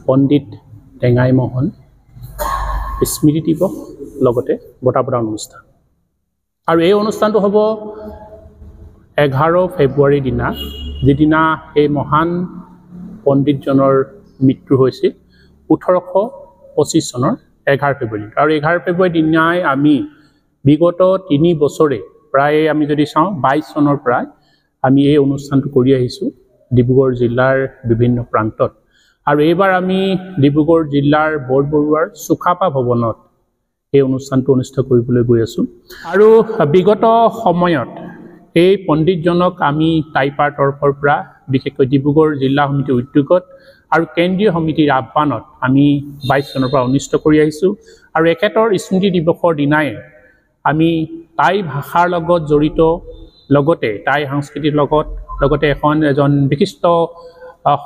পণ্ডিত টেঙাই মোহন স্মৃতি দিৱস লগতে বঁটা প্ৰদান অনুষ্ঠান। আৰু এই অনুষ্ঠানটো হ'ব 11 ফেব্ৰুৱাৰীৰ দিনা, যিদিনা এই মহান পণ্ডিতজনৰ মৃত্যু হৈছিল 1825 চনৰ 11 ফেব্ৰুৱাৰী। আৰু 11 ফেব্ৰুৱাৰীৰ দিনাই আমি বিগত 3 বছৰে প্ৰায় আমি যদি চাওঁ 22 চনৰ পৰাই আমি এই অনুষ্ঠানটো কৰি আহিছোঁ ডিব্ৰুগড় জিলাৰ বিভিন্ন প্ৰান্তত। আৰু এইবাৰ আমি ডিব্ৰুগড় জিলাৰ বৰবৰুৱাৰ চুকাফা ভৱনত এই অনুষ্ঠানটো অনুষ্ঠিত কৰিবলৈ গৈ আছোঁ। আৰু বিগত সময়ত এই পণ্ডিতজনক আমি টাইপাৰ তৰফৰ পৰা বিশেষকৈ ডিব্ৰুগড় জিলা সমিতিৰ উদ্যোগত আৰু কেন্দ্ৰীয় সমিতিৰ আহ্বানত আমি 22 চনৰ পৰা অনুষ্ঠিত কৰি আহিছোঁ। আৰু এখেতৰ স্মৃতি দিৱসৰ দিনাই আমি টাই ভাষাৰ লগত জড়িত লগতে টাই সংস্কৃতিৰ লগতে এজন বিশিষ্ট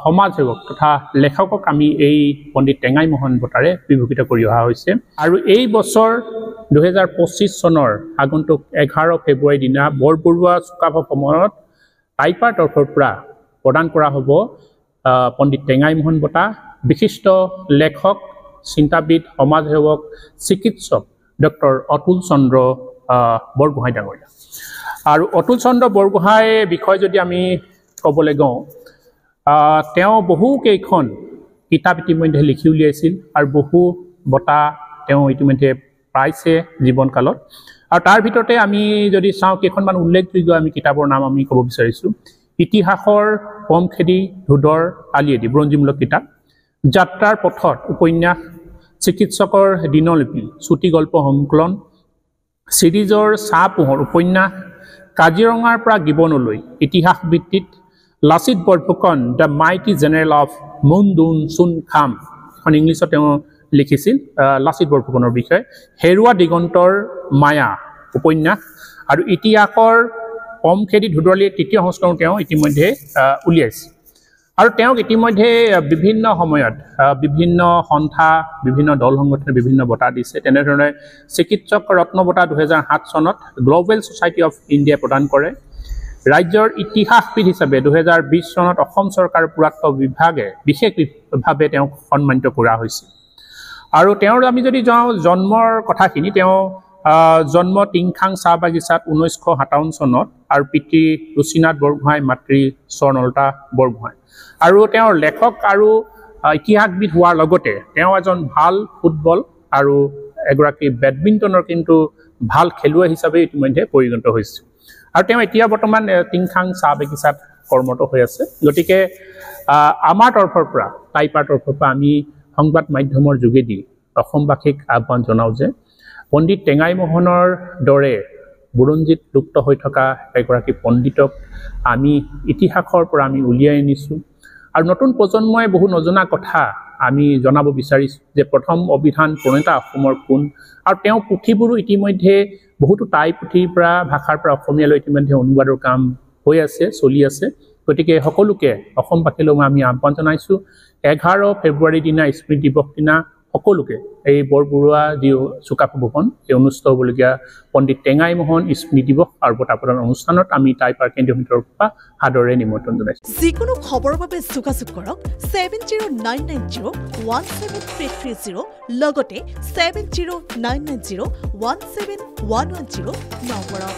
সমাজসেৱক তথা লেখকক আমি এই পণ্ডিত টেঙাই মোহন বঁটাৰে বিভূষিত কৰি অহা হৈছে। আৰু এই বছৰ 2025 চনৰ আগন্তুক 11 ফেব্ৰুৱাৰীৰ দিনা বৰবৰুৱা চুকাফা ভৱনত টাইপাৰ তৰফৰ পৰা প্ৰদান কৰা হ'ব পণ্ডিত টেঙাই মোহন বঁটা বিশিষ্ট লেখক, চিন্তাবিদ, সমাজসেৱক, চিকিৎসক ডক্টৰ অতুল চন্দ্ৰ বৰগোহাঁই ডাঙৰীয়া। আৰু অতুল চন্দ্ৰ বৰগোহাঁইৰ বিষয়ে যদি আমি ক'বলৈ যাওঁ, তেওঁ বহুকেইখন কিতাপ ইতিমধ্যে লিখি উলিয়াইছিল আৰু বহু বঁটা তেওঁ ইতিমধ্যে পাইছে জীৱনকালত। আৰু তাৰ ভিতৰতে আমি যদি চাওঁ কেইখনমান উল্লেখযোগ্য আমি কিতাপৰ নাম আমি ক'ব বিচাৰিছোঁ। ইতিহাসৰ পমখেদি ধুদৰ আলিয়েদি বুৰঞ্জীমূলক কিতাপ, যাত্ৰাৰ পথত উপন্যাস, চিকিৎসকৰ দিনলিপি চুটি গল্প সংকলন, চিৰিজৰ চাহ পোহৰ উপন্যাস, কাজিৰঙাৰ পৰা গিবনলৈ ইতিহাস ভিত্তিত, Lachit Borphukan the mighty general of Mong Dun Shun খাম, এখন ইংলিছত তেওঁ লিখিছিল লাচিত বৰফুকনৰ বিষয়ে, হেৰুৱা দিগন্তৰ মায়া উপন্যাস, আৰু ইতিহাসৰ পমখেদি ধুদৰলিৰ 3য় সংস্কৰণ তেওঁ ইতিমধ্যে উলিয়াইছে। আৰু তেওঁক ইতিমধ্যে বিভিন্ন সময়ত বিভিন্ন সন্থা, বিভিন্ন দল সংগঠনে বিভিন্ন বঁটা দিছে। তেনেধৰণে চিকিৎসক ৰত্ন বঁটা 2007 চনত গ্ল'বেল ছ'চাইটি অফ ইণ্ডিয়াই প্ৰদান কৰে। ৰাজ্যৰ ইতিহাসবিদ হিচাপে 2020 চনত অসম চৰকাৰৰ পুৰাতত্ব বিভাগে বিশেষভাৱে তেওঁক সন্মানিত কৰা হৈছিল। আৰু তেওঁৰ আমি যদি যাওঁ জন্মৰ কথাখিনি, তেওঁ জন্ম টিংখাং চাহ বাগিচাত 1957 চনত, আৰু পিতৃ ৰুচিনাথ বৰগোহাঁই, মাতৃ স্বৰ্ণলতা বৰগোহাঁই। আৰু তেওঁৰ লেখক আৰু ইতিহাসবিদ হোৱাৰ লগতে তেওঁ এজন ভাল ফুটবল আৰু এগৰাকী বেডমিণ্টনৰ কিন্তু ভাল খেলুৱৈ হিচাপে ইতিমধ্যে পৰিগণিত হৈছে। আৰু তেওঁ এতিয়া বৰ্তমান টিংখাং চাহ বাগিচাত কৰ্মৰত হৈ আছে। গতিকে আমাৰ তৰফৰ পৰা, টাইপাৰ তৰফৰ পৰা আমি সংবাদ মাধ্যমৰ যোগেদি অসমবাসীক আহ্বান জনাওঁ যে পণ্ডিত টেঙাই মোহনৰ দৰে বুৰঞ্জীত লুপ্ত হৈ থকা এগৰাকী পণ্ডিতক আমি ইতিহাসৰ পৰা আমি উলিয়াই আনিছোঁ। আৰু নতুন প্ৰজন্মই বহু নজনা কথা আমি জনাব বিচাৰিছোঁ যে প্ৰথম অভিধান প্ৰণেতা অসমৰ কোন, আৰু তেওঁ পুথিবোৰো ইতিমধ্যে বহুতো টাই পুথিৰ পৰা ভাষাৰ পৰা অসমীয়ালৈ ইতিমধ্যে অনুবাদৰ কাম হৈ আছে, চলি আছে। গতিকে সকলোকে অসমবাসীলৈ আমি আহ্বান জনাইছোঁ 11 ফেব্ৰুৱাৰীৰ দিনা স্মৃতি দিৱস দিনা সকলোকে এই বৰবৰুৱা যি চুকাফা ভৱন এই অনুষ্ঠিত হ'বলগীয়া পণ্ডিত টেঙাই মোহন স্মৃতি দিৱস আৰু বঁটা প্ৰদান অনুষ্ঠানত আমি টাইপাৰ কেন্দ্ৰীয় সমিতিৰ পৰা সাদৰে নিমন্ত্ৰণ জনাইছোঁ। যিকোনো খবৰৰ বাবে যোগাযোগ কৰক 7099017330 লগতে 7099017110 নম্বৰত।